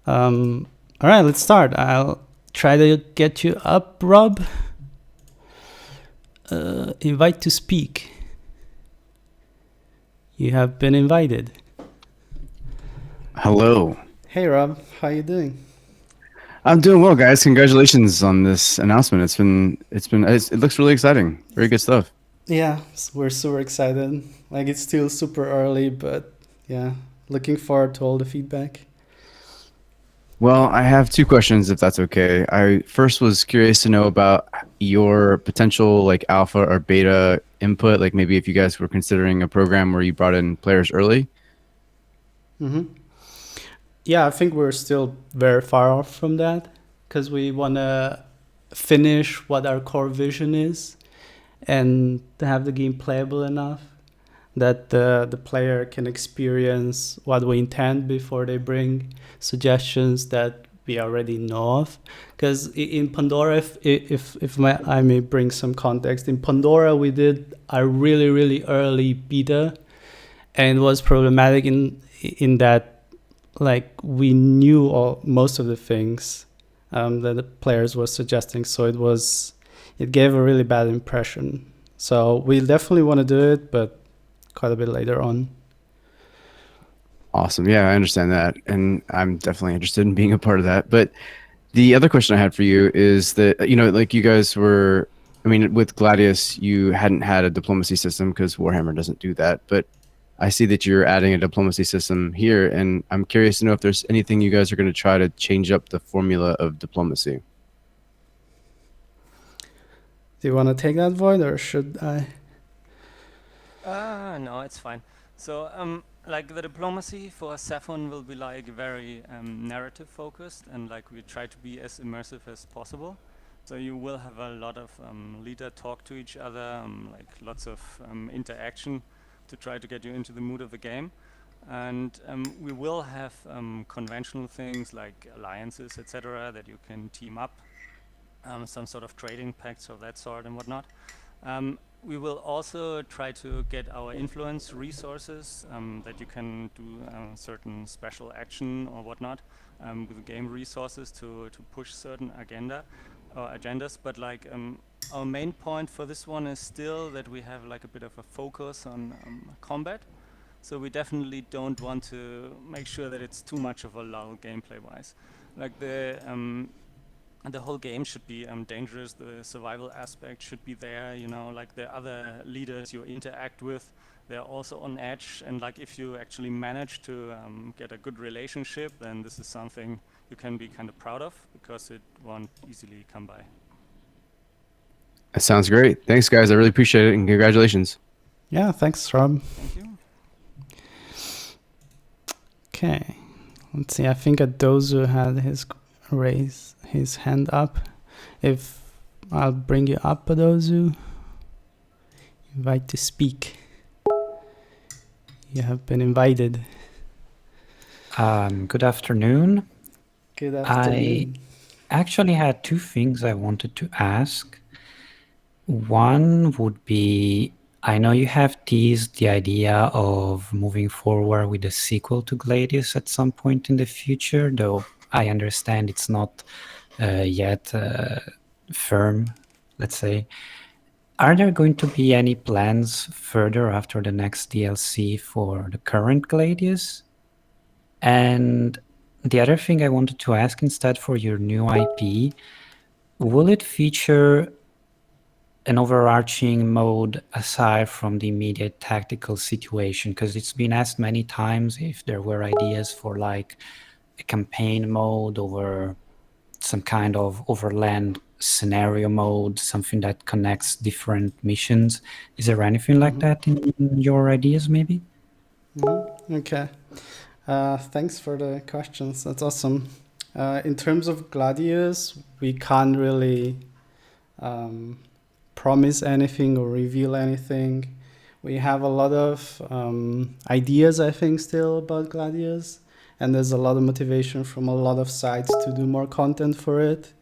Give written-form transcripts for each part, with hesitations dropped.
All right, let's start. I'll try to get you up, Rob. Invite to speak. You have been invited. Hello. Hey, Rob. How you doing? I'm doing well, guys. Congratulations on this announcement. It looks really exciting. Very good stuff. Yeah, we're super excited. Like, it's still super early, but yeah, looking forward to all the feedback. Well, I have two questions, if that's okay. I first was curious to know about your potential like alpha or beta input, like maybe if you guys were considering a program where you brought in players early. Mm-hmm. Yeah, I think we're still very far off from that because we want to finish what our core vision is and to have the game playable enough that the player can experience what we intend before they bring suggestions that we already know of. Because in Pandora, I may bring some context, in Pandora we did a really early beta, and it was problematic in that like we knew most of the things that the players were suggesting, so it gave a really bad impression. So we definitely want to do it, but quite a bit later on. Awesome. Yeah, I understand that. And I'm definitely interested in being a part of that. But the other question I had for you is that, like you guys were, I mean, with Gladius, you hadn't had a diplomacy system because Warhammer doesn't do that. But I see that you're adding a diplomacy system here, and I'm curious to know if there's anything you guys are going to try to change up the formula of diplomacy. Do you want to take that, Void, or should I? No, it's fine. So, like the diplomacy for ZEPHON will be like very narrative focused, and like we try to be as immersive as possible. So you will have a lot of leader talk to each other, like lots of interaction to try to get you into the mood of the game. And we will have conventional things like alliances, etc., that you can team up, some sort of trading pacts of that sort and whatnot. We will also try to get our influence resources that you can do certain special action or whatnot with game resources to push certain agendas. But like our main point for this one is still that we have like a bit of a focus on combat. So we definitely don't want to make sure that it's too much of a lull gameplay wise. Like the whole game should be dangerous. The survival aspect should be there. You know, like the other leaders you interact with, they're also on edge. And like if you actually manage to get a good relationship, then this is something you can be kind of proud of because it won't easily come by. That sounds great. Thanks, guys. I really appreciate it, and congratulations. Yeah, thanks, Rob. Thank you. Okay, let's see. I think Adozu had raise his hand up. If I'll bring you up, Adozu. Invite to speak. You have been invited. Good afternoon. Good afternoon. I actually had two things I wanted to ask. One would be, I know you have teased the idea of moving forward with a sequel to Gladius at some point in the future, though I understand it's not yet firm, let's say. Are there going to be any plans further after the next DLC for the current Gladius? And the other thing I wanted to ask instead for your new IP, will it feature an overarching mode aside from the immediate tactical situation? Because it's been asked many times if there were ideas for like a campaign mode or some kind of overland scenario mode, something that connects different missions. Is there anything like that in your ideas maybe? Okay. Thanks for the questions. That's awesome. In terms of Gladius, we can't really promise anything or reveal anything. We have a lot of ideas, I think, still about Gladius, and there's a lot of motivation from a lot of sides to do more content for it.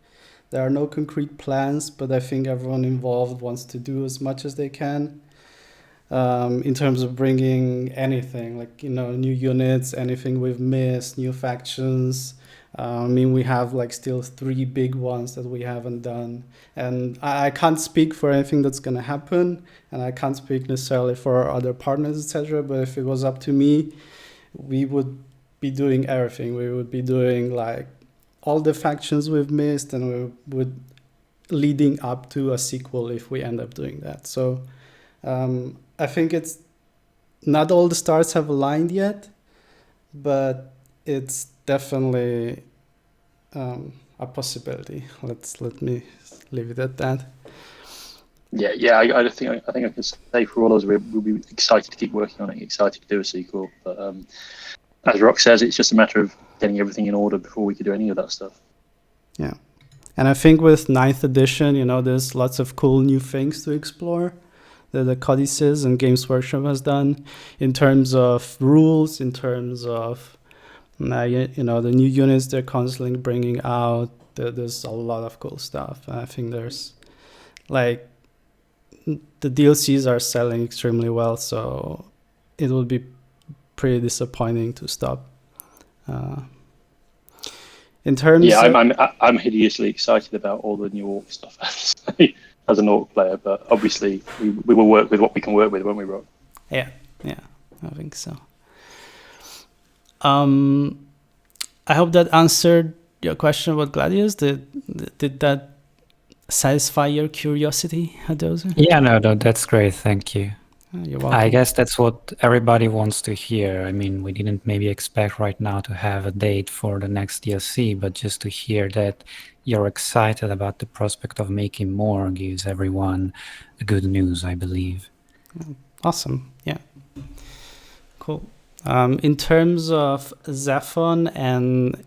There are no concrete plans, but I think everyone involved wants to do as much as they can. in terms of bringing anything, like, new units, anything we've missed, new factions. I mean, we have like still 3 big ones that we haven't done. And I can't speak for anything that's going to happen, and I can't speak necessarily for our other partners, etc. But if it was up to me, we would be doing everything. We would be doing like all the factions we've missed, and we would leading up to a sequel if we end up doing that. So I think it's not all the stars have aligned yet, but it's definitely a possibility. Let me leave it at that. Yeah. I think I can say for all of us, we'll be excited to keep working on it, excited to do a sequel. But as Rock says, it's just a matter of getting everything in order before we could do any of that stuff. Yeah, and I think with 9th edition, there's lots of cool new things to explore that the Codices and Games Workshop has done in terms of rules, in terms of the new units they're constantly bringing out. There's a lot of cool stuff. I think there's like the DLCs are selling extremely well, so it would be pretty disappointing to stop. In terms, I'm hideously excited about all the new Orc stuff as an Orc player, but obviously we will work with what we can work with, won't we, Rob? Yeah, I think so. I hope that answered your question about Gladius. Did that satisfy your curiosity, Adoza? Yeah, no, that's great. Thank you. You're welcome. I guess that's what everybody wants to hear. I mean, we didn't maybe expect right now to have a date for the next DLC, but just to hear that you're excited about the prospect of making more gives everyone good news, I believe. Awesome. Yeah. Cool. In terms of ZEPHON and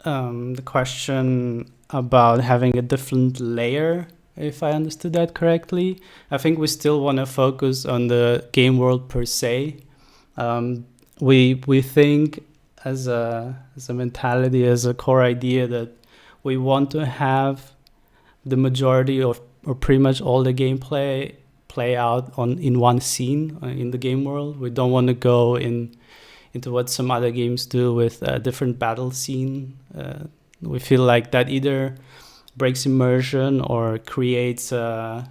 the question about having a different layer, if I understood that correctly, I think we still want to focus on the game world per se. We think as a mentality, as a core idea, that we want to have the majority of, or pretty much all the gameplay play out in one scene in the game world. We don't want to go into what some other games do with a different battle scene. We feel like that either breaks immersion or creates a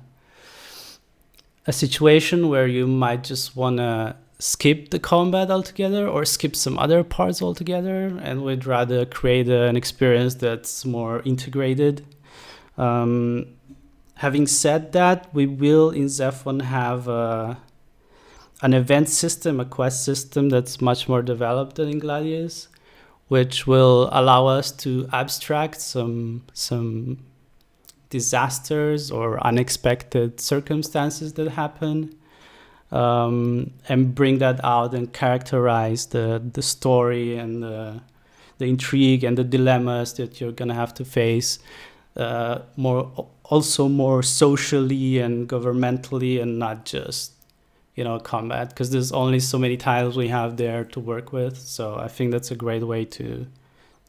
situation where you might just want to skip the combat altogether or skip some other parts altogether, and we'd rather create an experience that's more integrated. Having said that, we will in ZEPHON have an event system, a quest system that's much more developed than in Gladius, which will allow us to abstract some disasters or unexpected circumstances that happen, and bring that out and characterize the story and the intrigue and the dilemmas that you're gonna have to face, more socially and governmentally, and not just combat, because there's only so many tiles we have there to work with. So I think that's a great way to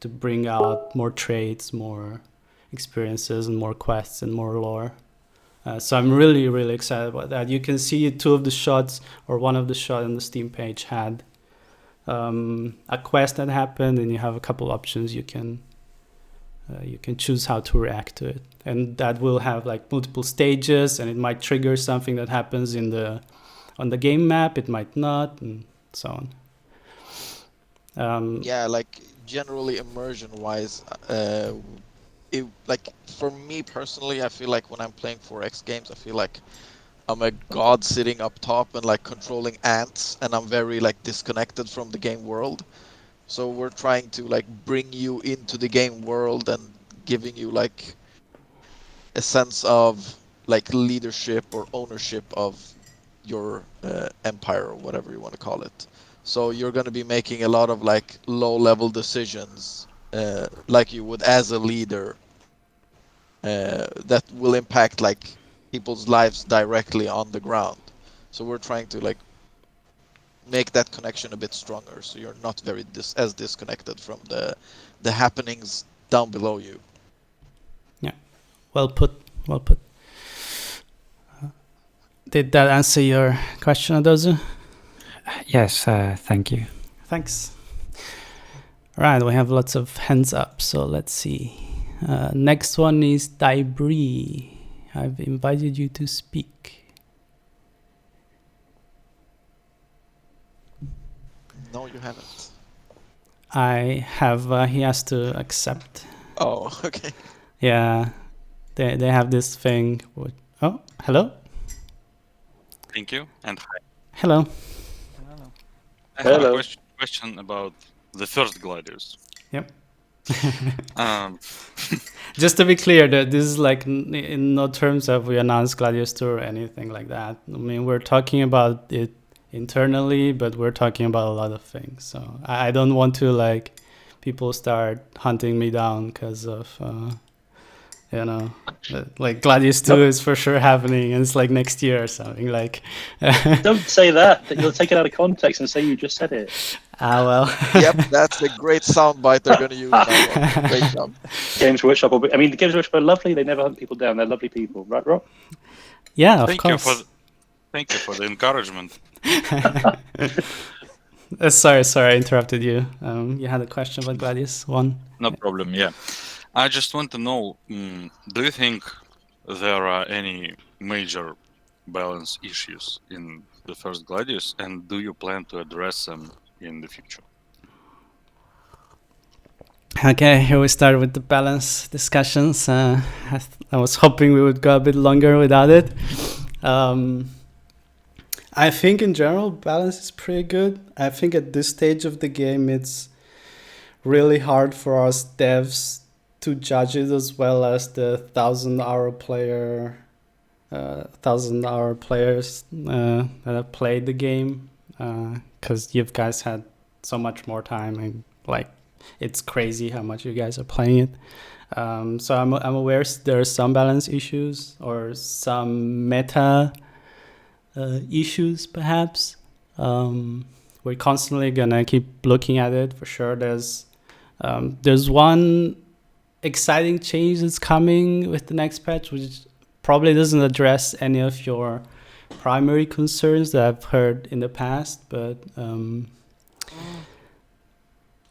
bring out more traits, more experiences, and more quests and more lore. So I'm really, really excited about that. You can see two of the shots, or one of the shots on the Steam page had a quest that happened, and you have a couple options. You can choose how to react to it, and that will have like multiple stages, and it might trigger something that happens on the game map. It might not, and so on. Yeah, like generally immersion wise, like for me personally, I feel like when I'm playing 4X games, I feel like I'm a god sitting up top and like controlling ants, and I'm very like disconnected from the game world. So we're trying to like bring you into the game world and giving you like a sense of like leadership or ownership of your empire, or whatever you want to call it. So you're going to be making a lot of like low-level decisions, like you would as a leader, that will impact like people's lives directly on the ground. So we're trying to like make that connection a bit stronger, so you're not very as disconnected from the happenings down below you. Yeah, well put. Did that answer your question, Adozu? Yes, thank you. Thanks. Right, we have lots of hands up, so let's see. Next one is Dibri. I've invited you to speak. No, you haven't. I have, he has to accept. Oh, okay. Yeah, they have this thing. Oh, hello? Thank you, and hi. Hello. Hello. I have Hello. a question about the first Gladius. Yep. Just to be clear, that this is like in no terms of we announced Gladius 2 or anything like that. I mean, we're talking about it internally, but we're talking about a lot of things. So I don't want to like people start hunting me down because of like Gladius 2 is for sure happening and it's like next year or something like. Don't say that. You'll take it out of context and say you just said it. Well. Yep, that's a great soundbite they're going to use now. Great job. Games Workshop. The Games Workshop are lovely. They never hunt people down. They're lovely people, right, Rob? Yeah, of thank course. Thank you for the encouragement. Sorry, I interrupted you. You had a question about Gladius 1? No problem, yeah. I just want to know, do you think there are any major balance issues in the first Gladius, and do you plan to address them in the future? Okay, here we start with the balance discussions. I was hoping we would go a bit longer without it. I think in general, balance is pretty good. I think at this stage of the game, it's really hard for us devs to judge it as well as the 1,000-hour players that have played the game, because you guys had so much more time and like it's crazy how much you guys are playing it. So I'm aware there are some balance issues or some meta issues perhaps. We're constantly gonna keep looking at it for sure. There's one exciting change that's coming with the next patch, which probably doesn't address any of your primary concerns that I've heard in the past, but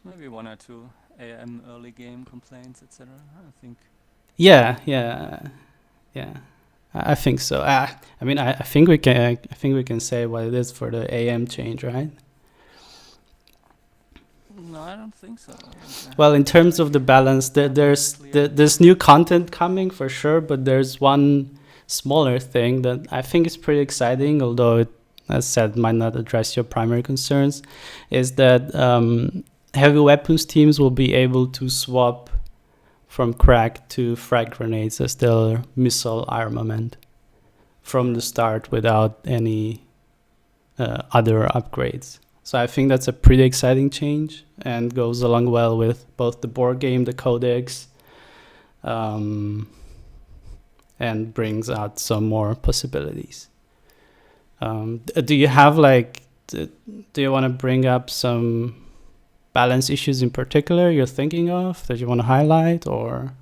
Maybe one or two AM early game complaints, etc. I think. Yeah. I think so. I mean, I think we can say what it is for the AM change, right? No, I don't think so. Well, in terms of the balance, there's new content coming for sure, but there's one smaller thing that I think is pretty exciting, although it, as said, might not address your primary concerns, is that heavy weapons teams will be able to swap from crack to frag grenades as their missile armament from the start without any other upgrades. So I think that's a pretty exciting change and goes along well with both the board game, the codex, and brings out some more possibilities. Do you have do you want to bring up some balance issues in particular you're thinking of that you want to highlight, or?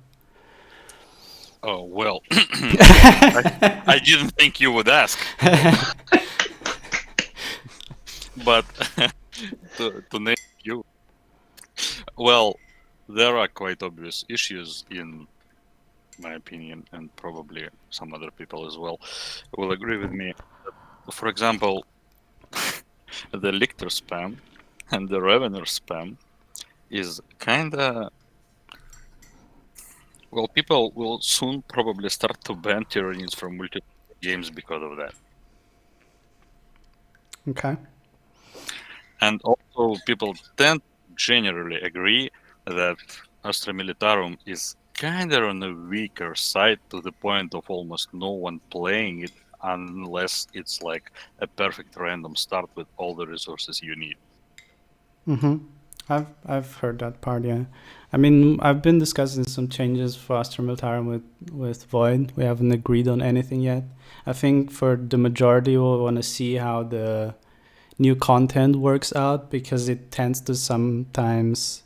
Oh, well, I didn't think you would ask. But to name you, well, there are quite obvious issues in my opinion, and probably some other people as well will agree with me. For example, the Lictor spam and the Revener spam is kinda... Well, people will soon probably start to ban Tyranids from multiplayer games because of that. Okay. And also, people tend to generally agree that Astra Militarum is kind of on the weaker side, to the point of almost no one playing it unless it's like a perfect random start with all the resources you need. Mm-hmm. I've heard that part, yeah. I mean, I've been discussing some changes for Astra Militarum with Void. We haven't agreed on anything yet. I think for the majority, we'll want to see how the new content works out, because it tends to sometimes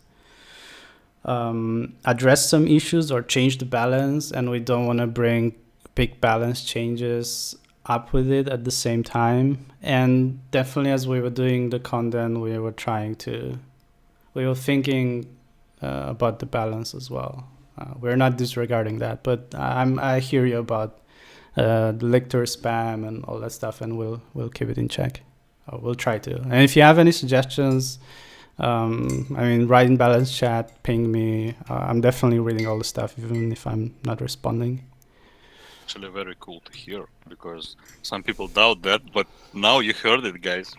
address some issues or change the balance, and we don't want to bring big balance changes up with it at the same time. And definitely as we were doing the content, we were thinking about the balance as well. We're not disregarding that, but I hear you about the lictor spam and all that stuff, and we'll keep it in check. We'll try to. And if you have any suggestions, write in balance chat, ping me. I'm definitely reading all the stuff, even if I'm not responding. Actually, very cool to hear, because some people doubt that, but now you heard it, guys.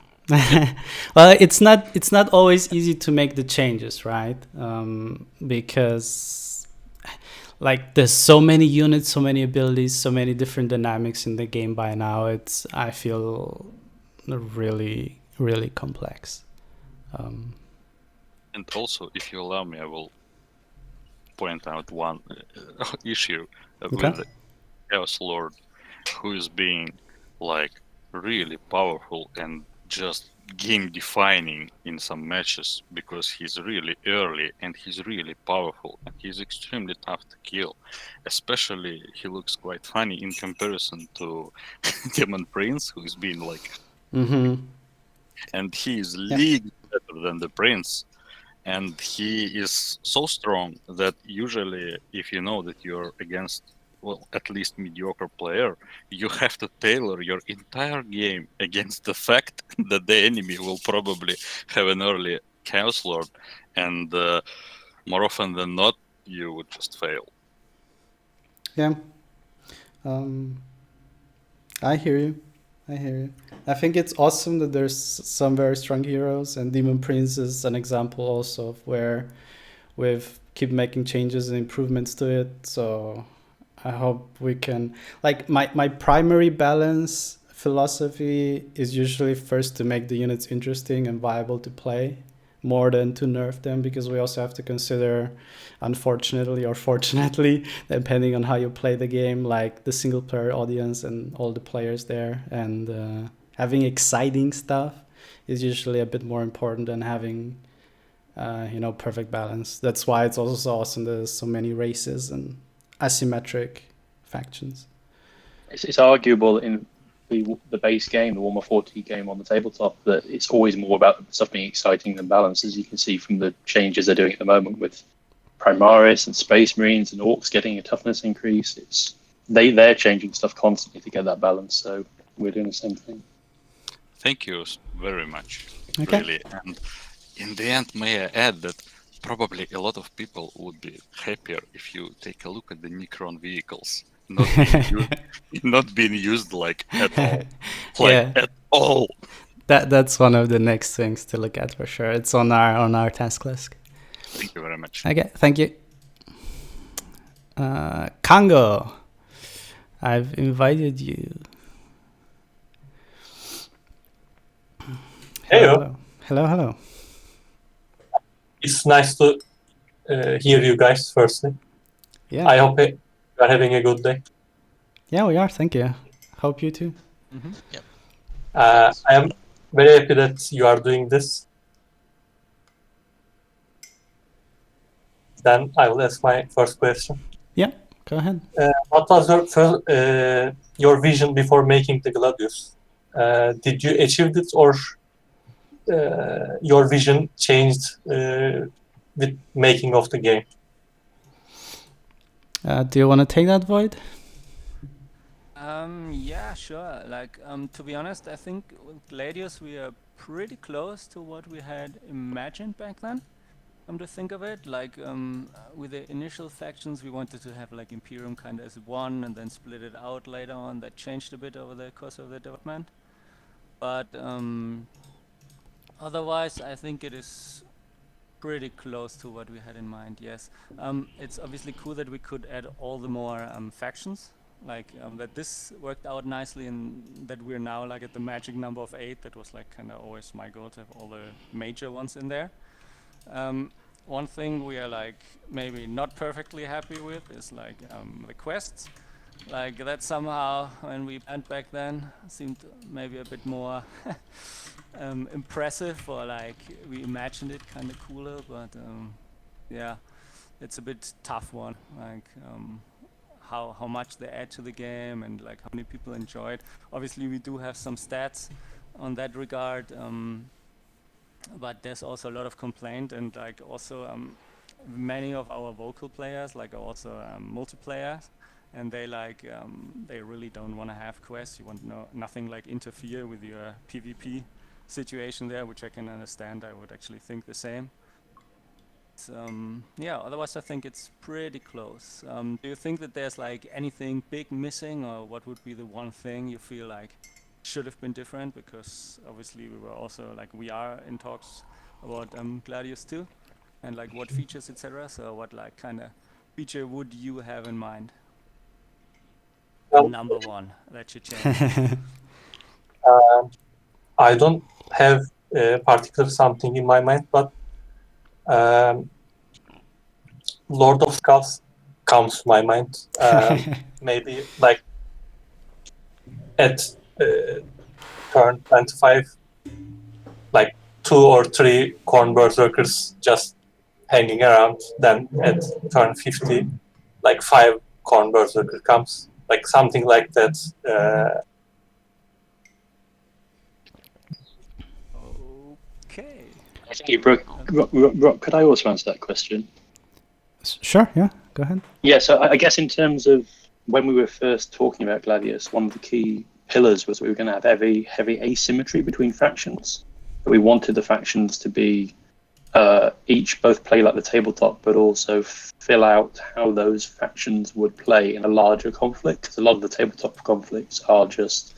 Well, it's not always easy to make the changes, right? Because like there's so many units, so many abilities, so many different dynamics in the game by now. I feel really, really complex. And also, if you allow me, I will point out one issue with the Chaos Lord, who is being like really powerful and just game defining in some matches, because he's really early and he's really powerful and he's extremely tough to kill. Especially he looks quite funny in comparison to Demon Prince, who is being like and he is league better than the Prince, and he is so strong that usually if you know that you're against, well, at least mediocre player, you have to tailor your entire game against the fact that the enemy will probably have an early Chaos Lord, and more often than not, you would just fail. Yeah. I hear you. I think it's awesome that there's some very strong heroes, and Demon Prince is an example also of where we've keep making changes and improvements to it. So I hope we can, like, my primary balance philosophy is usually first to make the units interesting and viable to play more than to nerf them, because we also have to consider, unfortunately or fortunately, depending on how you play the game, like the single player audience and all the players there, and having exciting stuff is usually a bit more important than having perfect balance. That's why it's also so awesome there's so many races and asymmetric factions. It's arguable in the base game, the Warhammer 40 game on the tabletop, that it's always more about stuff being exciting than balance, as you can see from the changes they're doing at the moment with Primaris and Space Marines and Orcs getting a toughness increase. They're changing stuff constantly to get that balance, so we're doing the same thing. Thank you very much, Okay. really. And in the end, may I add that probably a lot of people would be happier if you take a look at the Necron vehicles not being used like at all. At all. That's one of the next things to look at for sure. It's on our task list. Thank you very much. Okay, thank you. Congo, I've invited you. Hello. Hello. It's nice to hear you guys firstly. Yeah. I hope you are having a good day. Yeah, we are. Thank you. Hope you too. Mm-hmm. Yep. I am very happy that you are doing this. Then I will ask my first question. Yeah, go ahead. What was your vision before making the Gladius? Did you achieve it, or your vision changed with making of the game? Do you want to take that, Void? Yeah, sure. Like, to be honest, I think with Gladius we are pretty close to what we had imagined back then. To think of it, like, with the initial factions, we wanted to have like Imperium kind of as one, and then split it out later on. That changed a bit over the course of the development, but otherwise, I think it is pretty close to what we had in mind. Yes, it's obviously cool that we could add all the more factions. Like, that this worked out nicely, and that we're now like at the magic number of 8. That was like kind of always my goal, to have all the major ones in there. One thing we are like maybe not perfectly happy with is like the quests. Like, that somehow, when we planned back then, seemed maybe a bit more impressive, or like we imagined it kind of cooler, but yeah, it's a bit tough one. Like, how much they add to the game and like how many people enjoy it. Obviously, we do have some stats on that regard, but there's also a lot of complaint, and like also many of our vocal players like are also multiplayer, and they like they really don't want to have quests. You want nothing like interfere with your PvP situation there, which I can understand. I would actually think the same. Yeah, otherwise I think it's pretty close. Do you think that there's like anything big missing, or what would be the one thing you feel like should have been different? Because obviously we were also like, we are in talks about Gladius too, and like what features, etc. So what like kind of feature would you have in mind? Well, Number one that should change. I don't have a particular something in my mind, but Lord of Skulls comes to my mind. Maybe like at turn 25, like 2 or 3 corn berserkers just hanging around. Then at turn 50, like 5 corn berserker comes, like something like that. Okay. I think you broke. Rock, could I also answer that question? Sure, yeah, go ahead. Yeah, so I guess in terms of when we were first talking about Gladius, one of the key pillars was we were going to have heavy asymmetry between factions. We wanted the factions to be each both play like the tabletop, but also fill out how those factions would play in a larger conflict. Because a lot of the tabletop conflicts are just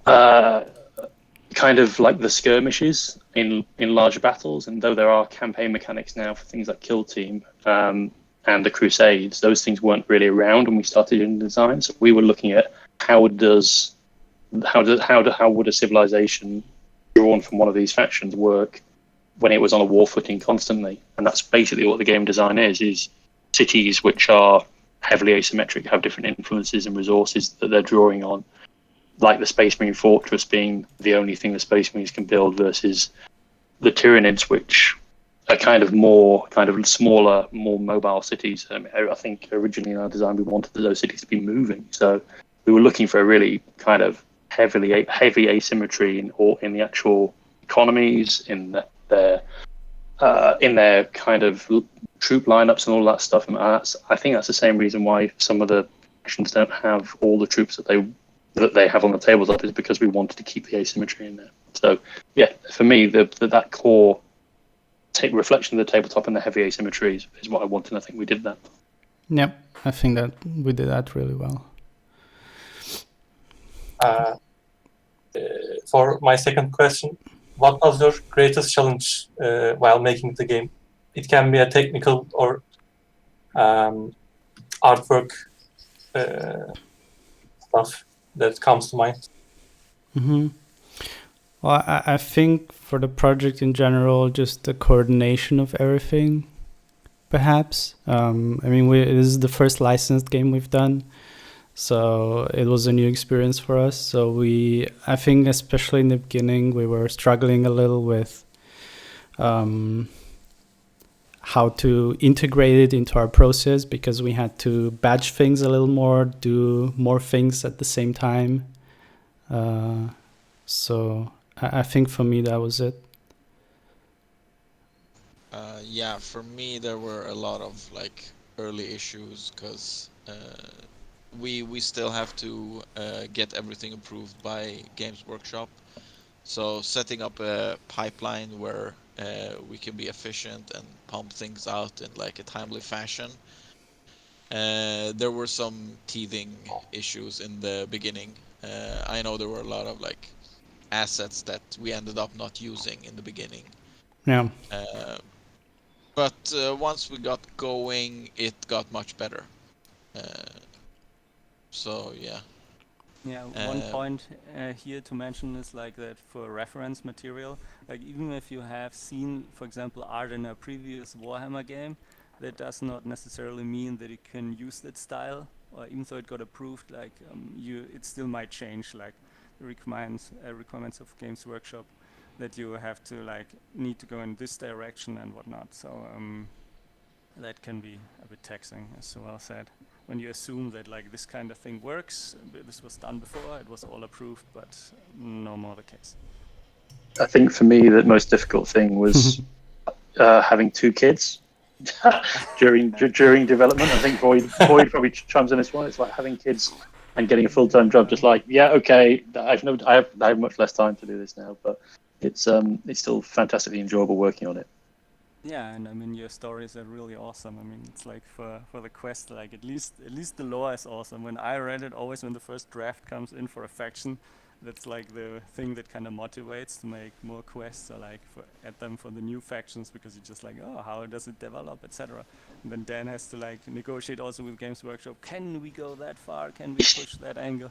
kind of like the skirmishes in larger battles. And though there are campaign mechanics now for things like Kill Team and the Crusades, those things weren't really around when we started in design. So we were looking at how would a civilization drawn from one of these factions work when it was on a war footing constantly. And that's basically what the game design is cities which are heavily asymmetric, have different influences and resources that they're drawing on, like the Space Marine Fortress being the only thing the Space Marines can build, versus the Tyranids, which are kind of smaller, more mobile cities. I think originally in our design we wanted those cities to be moving, so we were looking for a really kind of heavy asymmetry in the actual economies, in their kind of troop lineups and all that stuff. And I think that's the same reason why some of the factions don't have all the troops that they have on the tabletop, is because we wanted to keep the asymmetry in there. So yeah, for me, that core reflection of the tabletop and the heavy asymmetry is what I wanted, and I think we did that. Yep, I think that we did that really well. For my second question, what was your greatest challenge while making the game? It can be a technical or artwork stuff that comes to mind. Mm-hmm. Well, I think for the project in general, just the coordination of everything, perhaps. I mean, this is the first licensed game we've done, so it was a new experience for us. So I think especially in the beginning, we were struggling a little with how to integrate it into our process, because we had to batch things a little more, do more things at the same time. So I think for me that was it. Yeah, for me there were a lot of like early issues because we still have to get everything approved by Games Workshop. So setting up a pipeline where we can be efficient and pump things out in like a timely fashion. There were some teething issues in the beginning. I know there were a lot of like assets that we ended up not using in the beginning. Yeah. But once we got going, it got much better. So yeah. Yeah, one point here to mention is like that for reference material, like even if you have seen, for example, art in a previous Warhammer game, that does not necessarily mean that you can use that style, or even though it got approved, like it still might change, like the requirements of Games Workshop, that you have to like need to go in this direction and whatnot. So that can be a bit taxing, as well said. when you assume that like this kind of thing works, this was done before, it was all approved, but no more the case. I think for me, the most difficult thing was having 2 kids during development. I think Void probably chimes in this one. It's like having kids and getting a full-time job. Just like, yeah, okay, I have much less time to do this now, but it's still fantastically enjoyable working on it. Yeah, and I mean your stories are really awesome. I mean it's like for the quest, like at least the lore is awesome. When I read it, always when the first draft comes in for a faction, that's like the thing that kind of motivates to make more quests or like add them for the new factions, because you're just like, oh, how does it develop, etc. And then Dan has to like negotiate also with Games Workshop. Can we go that far? Can we push that angle?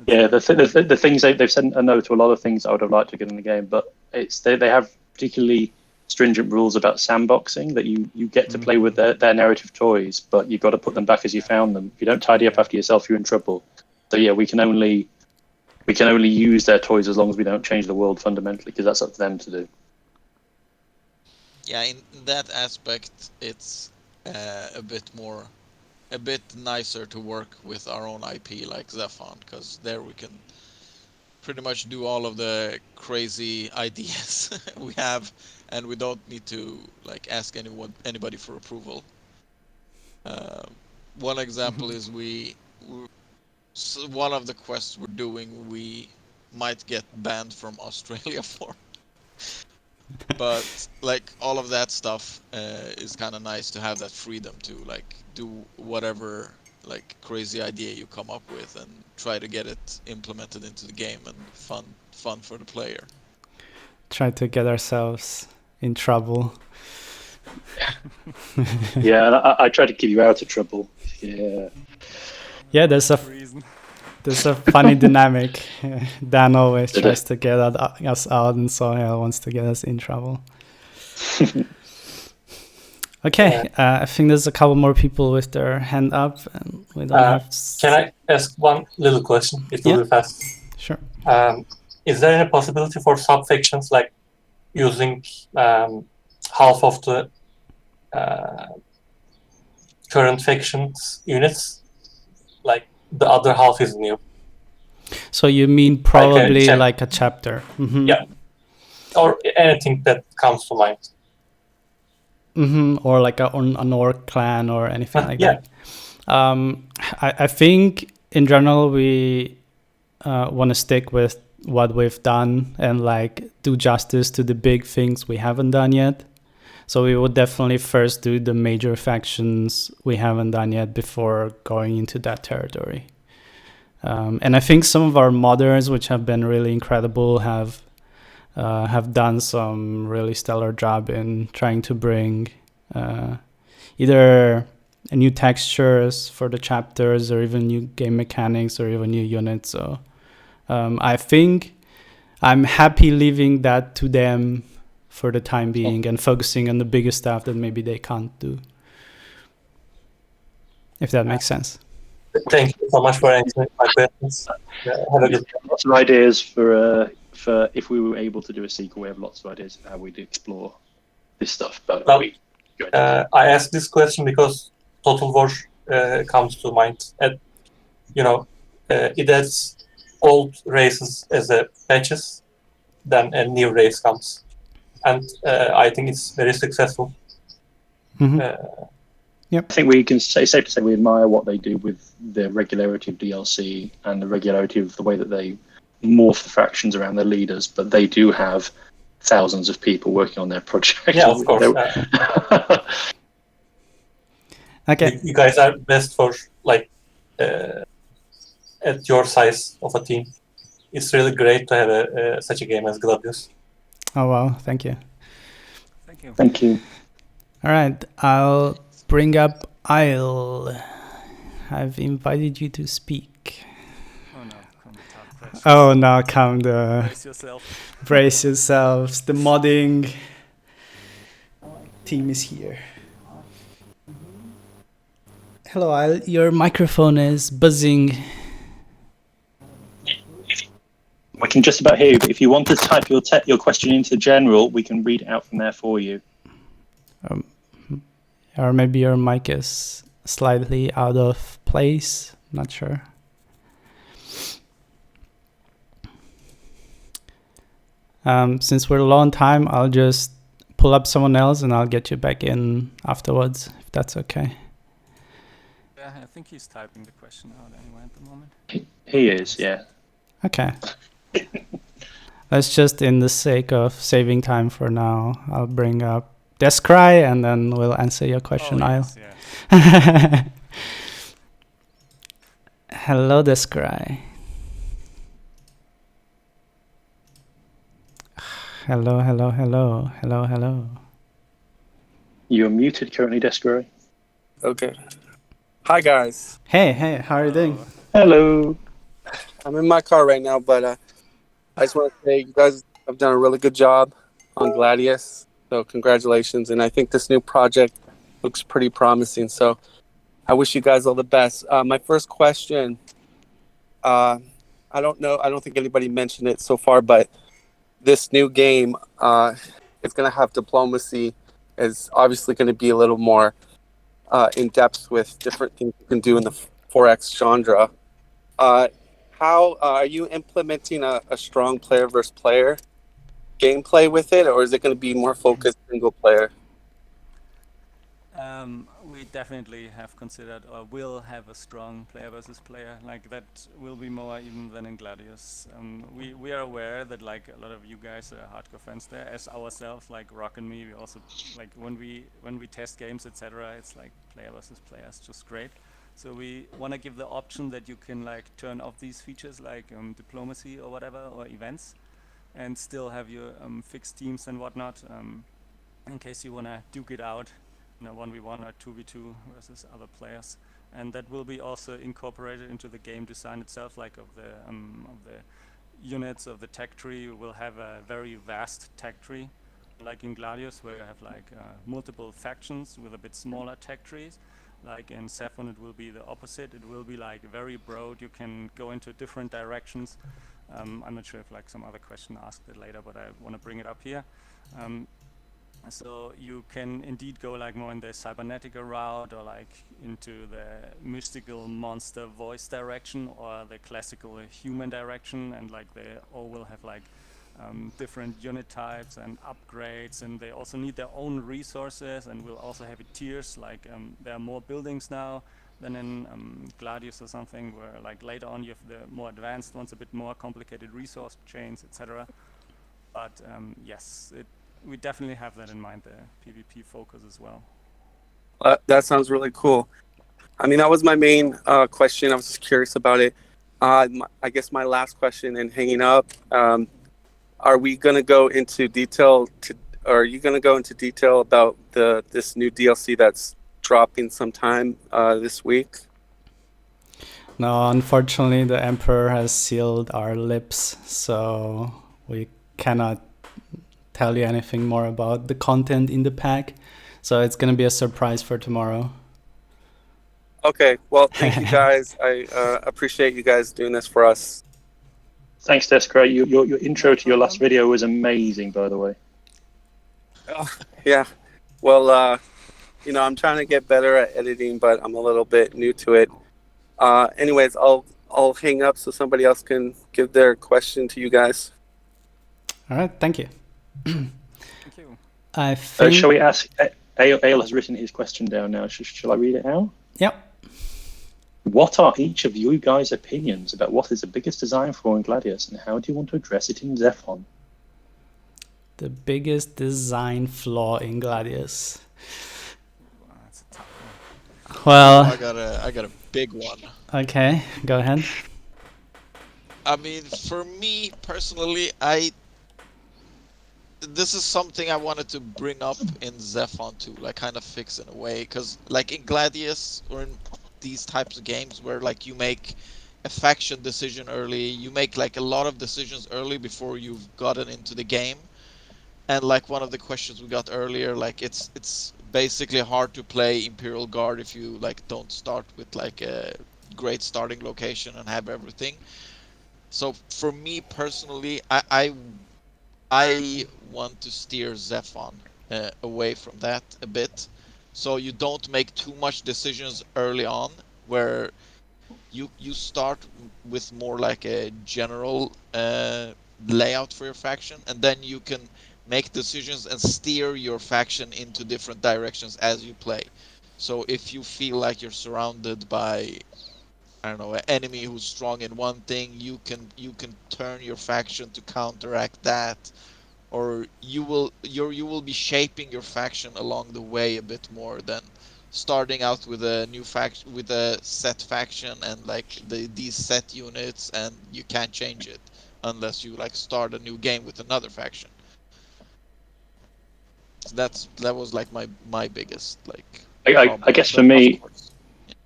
Yeah, the things they've said a no to a lot of things I would have liked to get in the game, but they have particularly stringent rules about sandboxing, that you get to play with their narrative toys, but you've got to put them back as you found them. If you don't tidy up after yourself, you're in trouble. So yeah, we can only use their toys as long as we don't change the world fundamentally, because that's up to them to do. Yeah, in that aspect, it's a bit nicer to work with our own IP like ZEPHON, because there we can pretty much do all of the crazy ideas we have, and we don't need to like ask anybody for approval. One example is one of the quests we're doing, we might get banned from Australia for. But like all of that stuff is kind of nice to have that freedom to like do whatever like crazy idea you come up with and try to get it implemented into the game and fun for the player. Try to get ourselves in trouble. Yeah, and I try to keep you out of trouble. Yeah, there's a funny dynamic. Dan always tries to get us out, and Sohail wants to get us in trouble. Okay, I think there's a couple more people with their hand up, and we don't have. Can I ask one little question? It will be fast. Sure. Is there any possibility for sub-factions, like using half of the current factions units, like the other half is new? So you mean probably like a chapter? Mm-hmm. Yeah, or anything that comes to mind. Mm-hmm. Or like an orc clan or anything like that. I think in general we want to stick with what we've done and like do justice to the big things we haven't done yet. So we would definitely first do the major factions we haven't done yet before going into that territory. And I think some of our modders, which have been really incredible, have done some really stellar job in trying to bring either new textures for the chapters or even new game mechanics or even new units. So I think I'm happy leaving that to them for the time being and focusing on the bigger stuff that maybe they can't do. If that makes sense. Thank you so much for answering my questions. Have a good day. Lots of ideas for if we were able to do a sequel. We have lots of ideas of how we'd explore this stuff. But I asked this question because Total War comes to mind. And it adds old races as a patches, then a new race comes, and I think it's very successful. Mm-hmm. I think we can say safe to say we admire what they do with the regularity of DLC and the regularity of the way that they morph the factions around their leaders, but they do have thousands of people working on their project. Yeah, of course. Okay. You guys are best for like at your size of a team. It's really great to have such a game as Gladius. Oh wow! Thank you. Thank you. Thank you. All right, I'll bring up Isle. I've invited you to speak. Oh no, come tough questions. Oh no, come the. Brace yourself. Brace yourselves. The modding team is here. Hello, Isle. Your microphone is buzzing. We can just about hear you, but if you want to type your question into general, we can read it out from there for you. Or maybe your mic is slightly out of place. Not sure. Since we're low on time, I'll just pull up someone else and I'll get you back in afterwards, if that's okay. Yeah, I think he's typing the question out anyway at the moment. He is, yeah. Okay. Let's just, in the sake of saving time for now, I'll bring up Descry and then we'll answer your question, Isle. Yes. Hello, Descry. Hello, hello, hello, hello, hello. You're muted currently, Descry. Okay. Hi, guys. Hey, how are you doing? Hello. I'm in my car right now, but I just want to say you guys have done a really good job on Gladius. So congratulations. And I think this new project looks pretty promising. So I wish you guys all the best. My first question, I don't know. I don't think anybody mentioned it so far, but this new game is going to have diplomacy. Is obviously going to be a little more in depth with different things you can do in the 4X genre. How are you implementing a strong player versus player gameplay with it, or is it going to be more focused single player? We definitely have considered or will have a strong player versus player. Like that will be more even than in Gladius. We are aware that like a lot of you guys are hardcore fans there, as ourselves, like Rock and me. We also like when we test games, etc. It's like player versus player is just great. So we want to give the option that you can like turn off these features like diplomacy or whatever or events, and still have your fixed teams and whatnot. In case you want to duke it out. 1v1 or 2v2 versus other players, and that will be also incorporated into the game design itself, like of the units of the tech tree. You will have a very vast tech tree, like in Gladius, where you have like multiple factions with a bit smaller tech trees. Like in ZEPHON, it will be the opposite. It will be like very broad. You can go into different directions. I'm not sure if like some other question asked it later, but I want to bring it up here. So you can indeed go like more in the cybernetica route, or like into the mystical monster voice direction, or the classical human direction, and like they all will have like different unit types and upgrades, and they also need their own resources, and will also have tiers. Like there are more buildings now than in Gladius or something, where like later on you have the more advanced ones, a bit more complicated resource chains, etc. But yes, we definitely have that in mind, the PvP focus as well. That sounds really cool. I mean, that was my main question. I was just curious about it. I guess my last question and hanging up, are we going to go into detail are you going to go into detail about this new DLC that's dropping sometime this week? No, unfortunately, the Emperor has sealed our lips, so we cannot tell you anything more about the content in the pack. So it's going to be a surprise for tomorrow. Okay, well, thank you guys. I appreciate you guys doing this for us. Thanks, Descry. Your intro to your last video was amazing, by the way. Yeah, well, I'm trying to get better at editing, but I'm a little bit new to it. Anyways, I'll hang up so somebody else can give their question to you guys. All right, thank you. Thank you. I think... shall we ask? Ale has written his question down now. Shall I read it out? Yep. What are each of you guys' opinions about what is the biggest design flaw in Gladius, and how do you want to address it in ZEPHON? The biggest design flaw in Gladius. Wow, that's a tough one. Well, I got a big one. Okay, go ahead. I mean, for me personally, this is something I wanted to bring up in ZEPHON too, like kind of fix in a way, because like in Gladius or in these types of games where like you make a faction decision early, you make like a lot of decisions early before you've gotten into the game, and like one of the questions we got earlier, like it's basically hard to play Imperial Guard if you like don't start with like a great starting location and have everything. So for me personally, I want to steer ZEPHON away from that a bit, so you don't make too much decisions early on, where you start with more like a general layout for your faction, and then you can make decisions and steer your faction into different directions as you play. So if you feel like you're surrounded by, I don't know, an enemy who's strong in one thing, you can turn your faction to counteract that, or you will be shaping your faction along the way a bit more than starting out with a new faction, with a set faction and like these set units, and you can't change it unless you like start a new game with another faction. So that was like my biggest like I problem. guess But of course,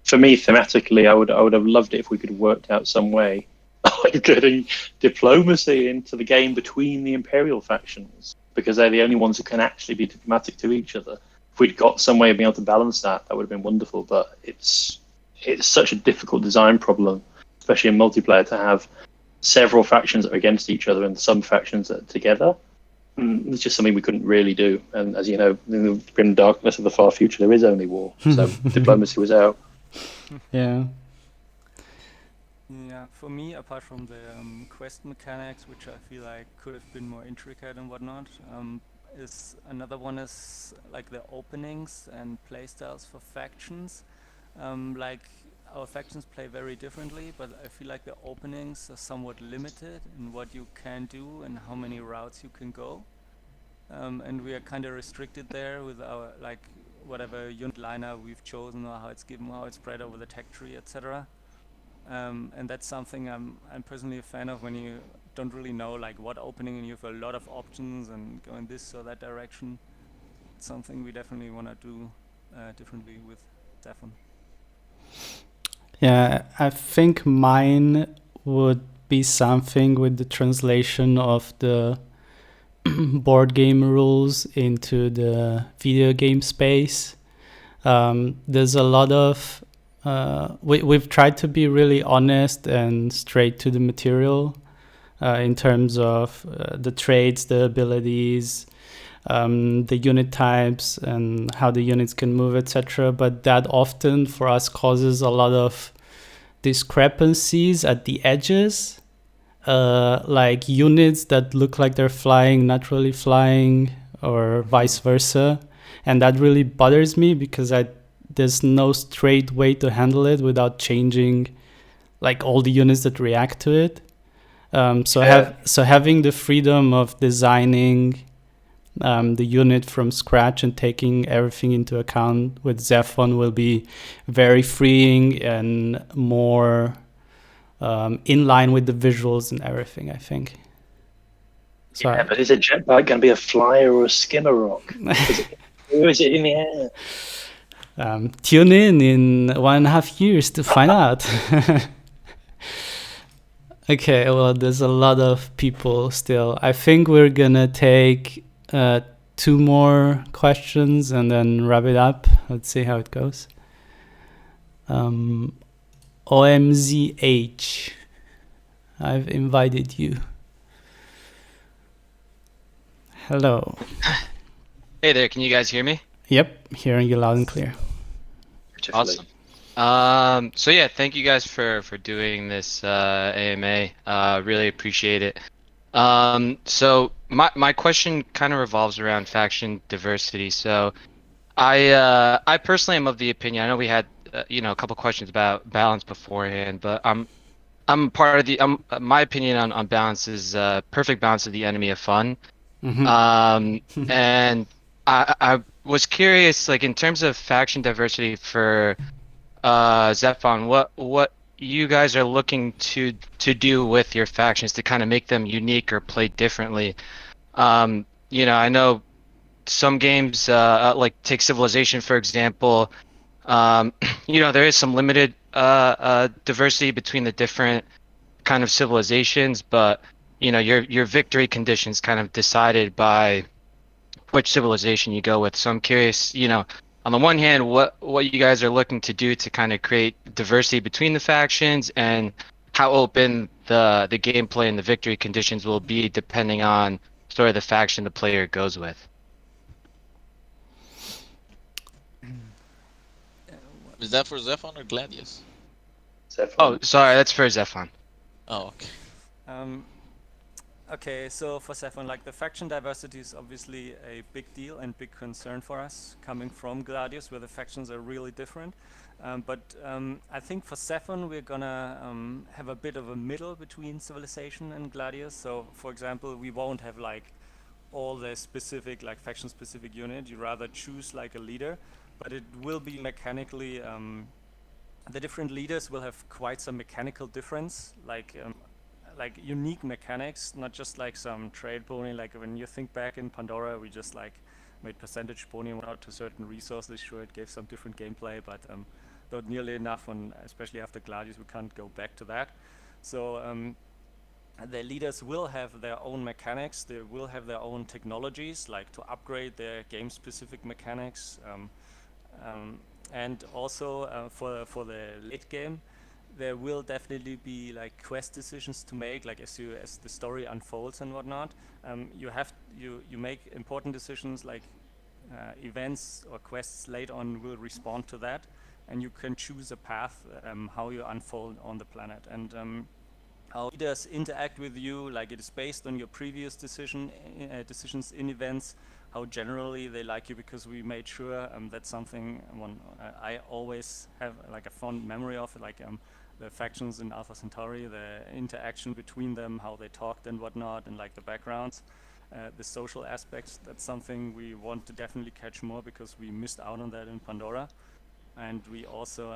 for me, thematically, I would have loved it if we could have worked out some way of getting diplomacy into the game between the Imperial factions, because they're the only ones who can actually be diplomatic to each other. If we'd got some way of being able to balance that, that would have been wonderful. But it's such a difficult design problem, especially in multiplayer, to have several factions that are against each other and some factions that are together. It's just something we couldn't really do. And as you know, in the grim darkness of the far future, there is only war. So diplomacy was out. Yeah. Yeah, for me, apart from the quest mechanics, which I feel like could have been more intricate and whatnot, is another one is like the openings and playstyles for factions. Like our factions play very differently, but I feel like the openings are somewhat limited in what you can do and how many routes you can go. And we are kind of restricted there with our like whatever unit liner we've chosen, or how it's given, how it's spread over the tech tree, etc. And that's something I'm personally a fan of, when you don't really know like what opening and you have a lot of options and go in this or that direction. It's something we definitely want to do differently with ZEPHON. Yeah, I think mine would be something with the translation of the board game rules into the video game space. There's a lot of we've tried to be really honest and straight to the material in terms of the traits, the abilities, the unit types, and how the units can move, etc. But that often for us causes a lot of discrepancies at the edges, like units that look like they're flying, not really flying, or vice versa. And that really bothers me, because there's no straight way to handle it without changing like all the units that react to it. So having the freedom of designing the unit from scratch and taking everything into account with ZEPHON will be very freeing and more in line with the visuals and everything, I think. So Yeah, but is a jetpack going to be a flyer or a skimmer rock? Or is it in the air? Tune in 1.5 years to find out. Okay, well, there's a lot of people still. I think we're gonna take 2 more questions and then wrap it up. Let's see how it goes. OMZH, I've invited you. Hello. Hey there, can you guys hear me? Yep, hearing you loud and clear. Awesome. So yeah, thank you guys for doing this AMA. Really appreciate it. So my question kind of revolves around faction diversity. So I personally am of the opinion. I know we had a couple questions about balance beforehand, but I'm part of the my opinion on balance is perfect balance is the enemy of fun. Mm-hmm. And I was curious, like in terms of faction diversity for ZEPHON, what you guys are looking to do with your factions to kind of make them unique or play differently. I know some games, like take Civilization for example, there is some limited diversity between the different kind of civilizations, but your victory conditions kind of decided by which civilization you go with. So I'm curious, on the one hand, what you guys are looking to do to kind of create diversity between the factions, and how open the gameplay and the victory conditions will be depending on sort of the faction the player goes with. Is that for ZEPHON or Gladius? ZEPHON. Oh, sorry, that's for ZEPHON. Oh, okay. Okay, so for ZEPHON, like the faction diversity is obviously a big deal and big concern for us, coming from Gladius, where the factions are really different. But I think for ZEPHON, we're gonna have a bit of a middle between Civilization and Gladius. So, for example, we won't have like all the specific, like faction-specific unit. You rather choose like a leader, but it will be mechanically. The different leaders will have quite some mechanical difference, like unique mechanics, not just like some trade pony. Like when you think back in Pandora, we just like made percentage pony out to certain resources. Sure, it gave some different gameplay, but not nearly enough. And especially after Gladius, we can't go back to that. So the leaders will have their own mechanics. They will have their own technologies, like to upgrade their game-specific mechanics. And also for the late game, there will definitely be like quest decisions to make, like as the story unfolds and whatnot. You make important decisions, like events or quests late on will respond to that, and you can choose a path how you unfold on the planet. And how leaders interact with you, like it is based on your previous decisions in events, how generally they like you, because we made sure that's something I always have like a fond memory of, like the factions in Alpha Centauri, the interaction between them, how they talked and whatnot, and like the backgrounds, the social aspects. That's something we want to definitely catch more, because we missed out on that in Pandora. And we also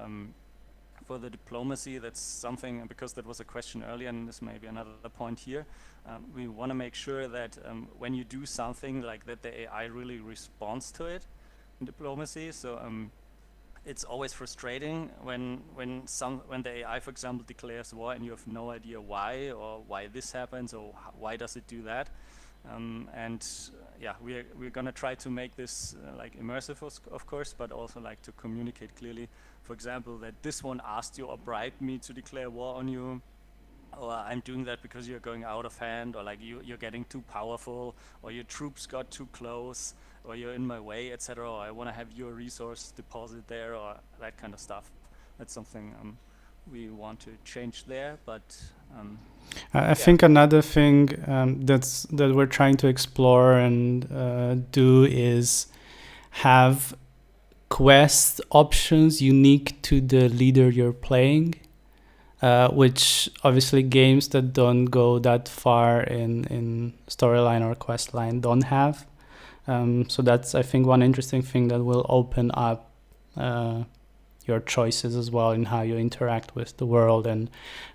for the diplomacy, that's something, because that was a question earlier, and this may be another point here, we want to make sure that when you do something like that, the AI really responds to it in diplomacy. So it's always frustrating when the AI, for example, declares war and you have no idea why, or why this happens, or why does it do that. And yeah, we're gonna try to make this like immersive, of course, but also like to communicate clearly. For example, that this one asked you or bribed me to declare war on you, or I'm doing that because you're going out of hand, or like you're getting too powerful, or your troops got too close, or you're in my way, etc. Or I want to have your resource deposit there, or that kind of stuff. That's something we want to change there, but I think another thing that we're trying to explore and do is have quest options unique to the leader you're playing, which obviously games that don't go that far in storyline or quest line don't have. So that's, I think, one interesting thing that will open up your choices as well in how you interact with the world and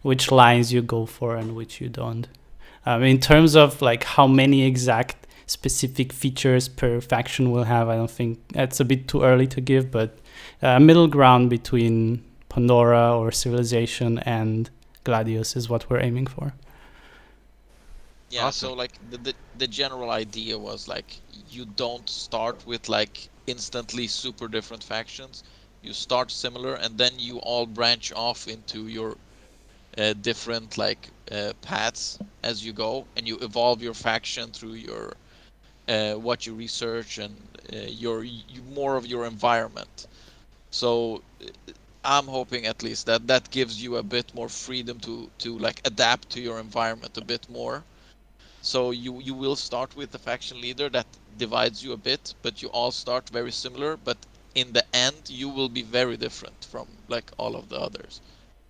which lines you go for and which you don't. In terms of like how many exact specific features per faction will have, I don't think that's a bit too early to give, but a middle ground between Pandora or Civilization and Gladius is what we're aiming for. Yeah, Awesome. so like the general idea was like you don't start with like instantly super different factions. You start similar, and then you all branch off into your different like paths as you go, and you evolve your faction through your what you research and more of your environment. So I'm hoping at least that gives you a bit more freedom to like adapt to your environment a bit more. So you will start with the faction leader that divides you a bit, but you all start very similar, but in the end you will be very different from like all of the others.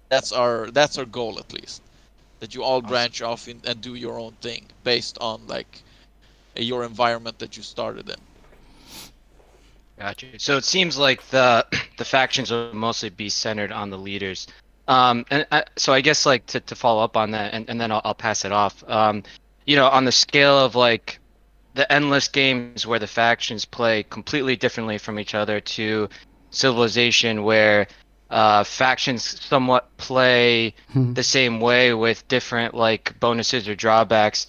That's our goal, at least, that you all Awesome. branch off and do your own thing based on like your environment that you started in. Gotcha. So it seems like the the factions will mostly be centered on the leaders. So I guess like to follow up on that, and then I'll pass it off. You know, on the scale of like the endless games where the factions play completely differently from each other, to Civilization where factions somewhat play the same way with different like bonuses or drawbacks.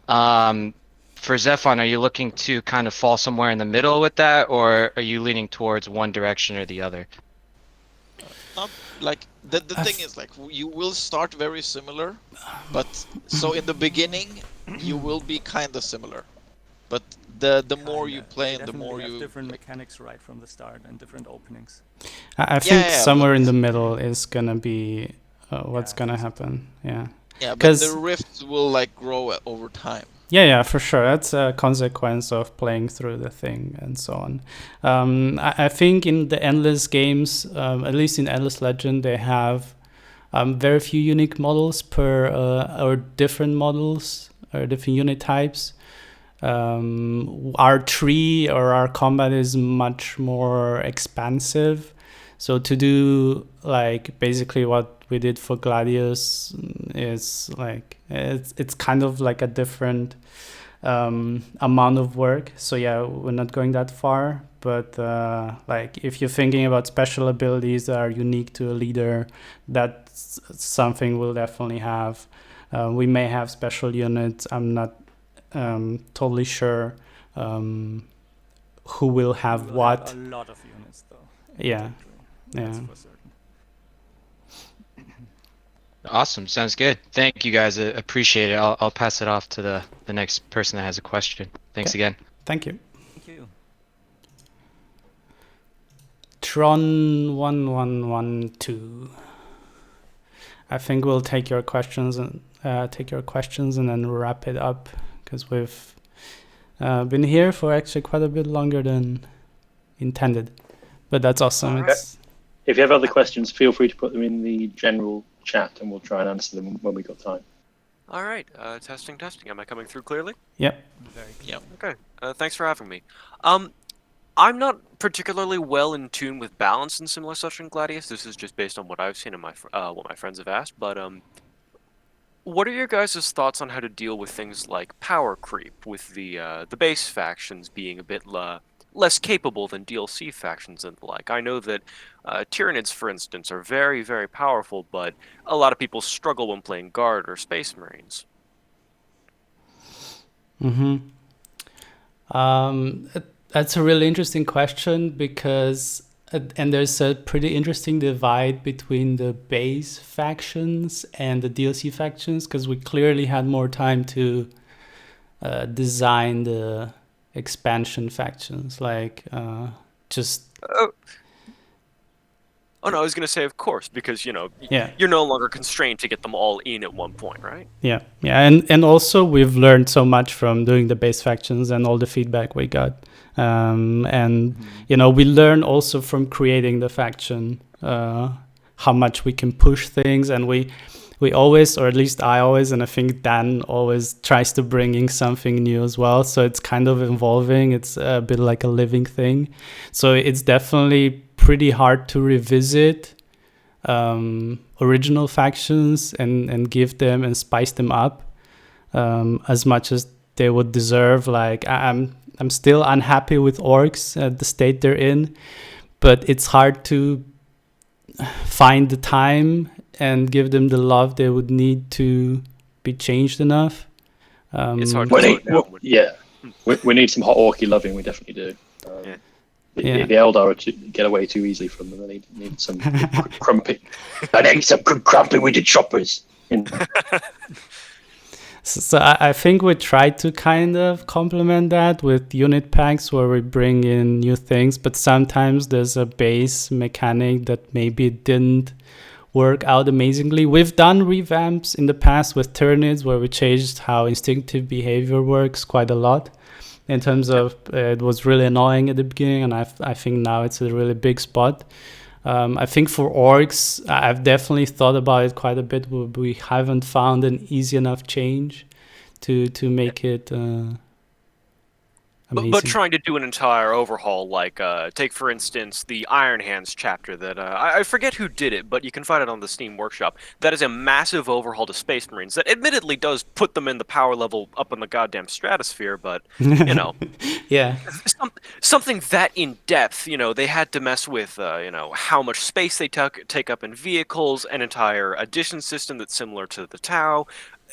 For ZEPHON, are you looking to kind of fall somewhere in the middle with that, or are you leaning towards one direction or the other? Not like the thing is like you will start very similar, but so in the beginning you will be kind of similar, but the more you play They and the definitely more have you different mechanics right from the start and different openings. I think yeah, somewhere in but the middle is gonna be what's Yeah, I gonna think so. happen. Yeah. yeah, but the Because rifts will like grow over time. yeah, for sure. That's a consequence of playing through the thing and so on. I think in the Endless games, at least in Endless Legend, they have very few unique models or different models or different unit types. Our tree or our combat is much more expansive. So to do like basically what we did for Gladius is like it's kind of like a different amount of work. So yeah, we're not going that far. But like if you're thinking about special abilities that are unique to a leader, that's something we'll definitely have. We may have special units. I'm not totally sure who will have We will what. have a lot of units though. Yeah, That's yeah. for certain. Awesome. Sounds good. Thank you guys. Appreciate it. I'll pass it off to the next person that has a question. Thanks Okay. again. Thank you. Thank you. Tron1112. I think we'll take your questions and then wrap it up because we've been here for actually quite a bit longer than intended. But that's awesome. All right. If you have other questions, feel free to put them in the general chat and we'll try and answer them when we've got time. All right. Testing. Am I coming through clearly? Yep. Very clear. Yep. Okay. Thanks for having me. I'm not particularly well in tune with balance and similar such in Gladius. This is just based on what I've seen and what my friends have asked. But what are your guys' thoughts on how to deal with things like power creep, with the base factions being a bit less capable than DLC factions and the like? I know that Tyranids, for instance, are very, very powerful, but a lot of people struggle when playing Guard or Space Marines. That's a really interesting question because and there's a pretty interesting divide between the base factions and the DLC factions because we clearly had more time to design the expansion factions, like just Oh no, I was going to say, of course, because yeah. you're no longer constrained to get them all in at one point, right? Yeah, and also we've learned so much from doing the base factions and all the feedback we got, and we learn also from creating the faction how much we can push things, and we always, or at least I always, and I think Dan always tries to bring in something new as well. So it's kind of evolving. It's a bit like a living thing. So it's definitely pretty hard to revisit original factions and give them and spice them up as much as they would deserve. Like I'm still unhappy with orcs at the state they're in, but it's hard to find the time and give them the love they would need to be changed enough. It's hard to slow down. We need some hot orky loving. We definitely do. The Eldar get away too easily from them. They need some crumping. I need some good crumping with the choppers. So I think we tried to kind of complement that with unit packs where we bring in new things, but sometimes there's a base mechanic that maybe didn't work out amazingly. We've done revamps in the past with Tyranids where we changed how instinctive behavior works quite a lot. In terms of it was really annoying at the beginning, and I think now it's a really big spot. I think for orcs, I've definitely thought about it quite a bit. We haven't found an easy enough change to make it amazing. But trying to do an entire overhaul, like take for instance the Iron Hands chapter that I forget who did it, but you can find it on the Steam Workshop. That is a massive overhaul to Space Marines that admittedly does put them in the power level up in the goddamn stratosphere, but yeah, something that in depth. They had to mess with how much space they take up in vehicles, an entire addition system that's similar to the Tau.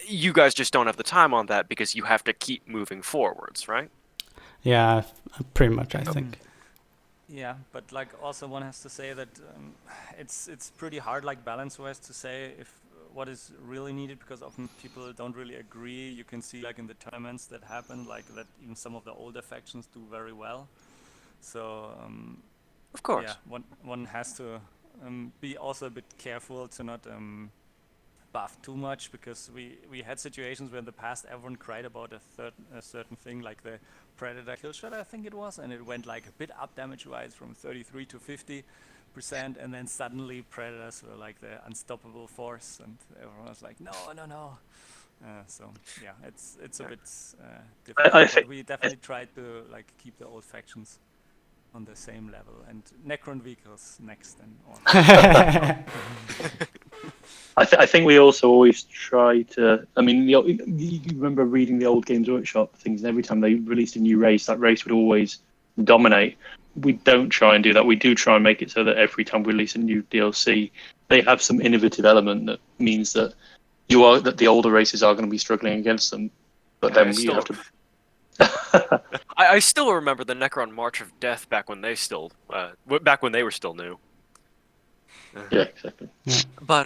You guys just don't have the time on that because you have to keep moving forwards, right? Yeah, pretty much, I think. Yeah, but like also one has to say that it's pretty hard, like balance-wise, to say if what is really needed, because often people don't really agree. You can see like in the tournaments that happen, like that even some of the older factions do very well. So Of course. yeah, one has to be also a bit careful to not buff too much, because we had situations where in the past everyone cried about a certain thing, like the Predator kill shot, I think it was, and it went like a bit up damage-wise from 33 to 50%, and then suddenly Predators were like the unstoppable force, and everyone was like, no. So yeah, it's a bit difficult. I But think we definitely tried to like keep the old factions on the same level, and Necron vehicles next and on. I think we also always try to. I mean, you remember reading the old Games Workshop things, and every time they released a new race, that race would always dominate. We don't try and do that. We do try and make it so that every time we release a new DLC, they have some innovative element that means that the older races are going to be struggling against them. But then you have to. I still remember the Necron March of Death back when they were still new. Yeah, exactly. Yeah. But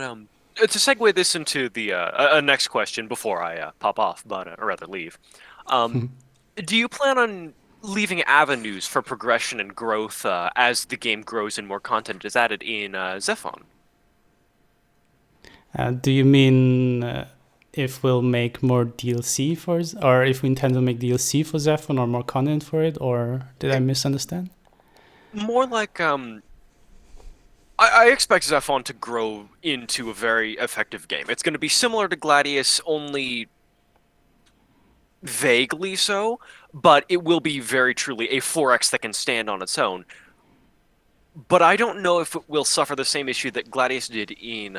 to segue this into the next question before I pop off, or rather leave, do you plan on leaving avenues for progression and growth as the game grows and more content is added in ZEPHON? Do you mean if we'll make more DLC for it, or if we intend to make DLC for ZEPHON or more content for it, or did I misunderstand? More like I expect ZEPHON to grow into a very effective game. It's going to be similar to Gladius, only vaguely so, but it will be very truly a 4X that can stand on its own. But I don't know if it will suffer the same issue that Gladius did in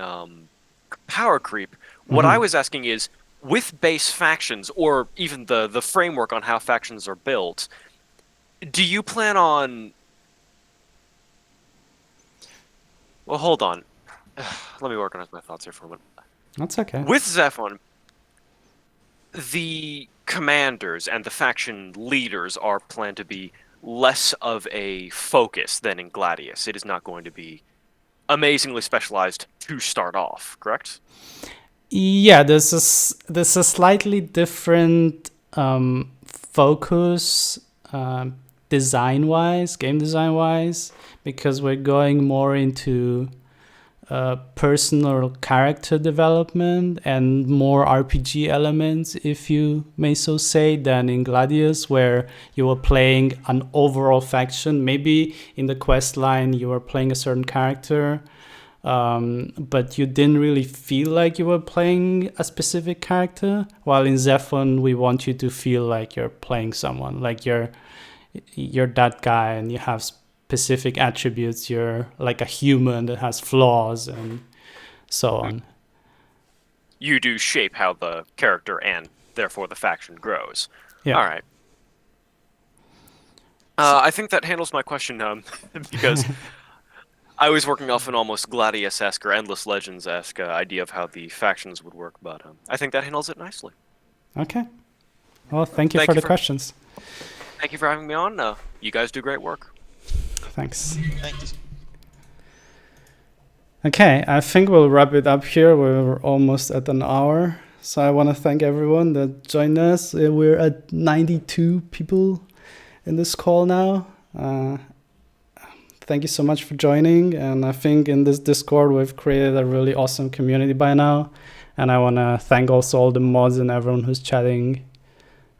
Power Creep. What I was asking is, with base factions, or even the framework on how factions are built, do you plan on... Well, hold on. Let me organize my thoughts here for a minute. That's okay. With ZEPHON, the commanders and the faction leaders are planned to be less of a focus than in Gladius. It is not going to be amazingly specialized to start off, correct? Yeah, there's a slightly different focus design-wise, game design-wise, because we're going more into personal character development and more RPG elements, if you may so say, than in Gladius, where you were playing an overall faction. Maybe in the quest line you were playing a certain character, but you didn't really feel like you were playing a specific character, while in ZEPHON we want you to feel like you're playing someone, like you're that guy and you have specific attributes. You're like a human that has flaws and so on. You do shape how the character and therefore the faction grows. Yeah. All right. I think that handles my question because I was working off an almost Gladius-esque or Endless Legends-esque idea of how the factions would work, but I think that handles it nicely. Okay. Well, thank you for the questions. Thank you for having me on. You guys do great work. Thanks. Thanks. Okay, I think we'll wrap it up here. We're almost at an hour. So I want to thank everyone that joined us. We're at 92 people in this call now. Thank you so much for joining. And I think in this Discord, we've created a really awesome community by now. And I want to thank also all the mods and everyone who's chatting.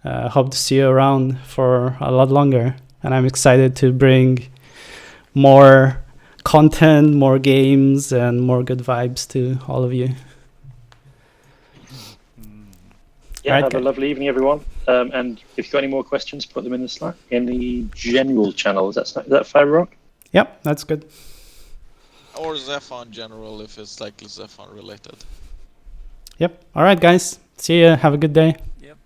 Hope to see you around for a lot longer. And I'm excited to bring more content, more games, and more good vibes to all of you. Yeah, Right, have a guys. lovely evening, everyone. And if you've got any more questions, put them in the Slack, in the general channel. Is that fair, Rock? Yep, that's good. Or ZEPHON general if it's like ZEPHON related. Yep. All right, guys. See ya. Have a good day. Yep.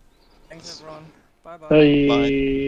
Thanks, everyone. Bye-bye. Bye.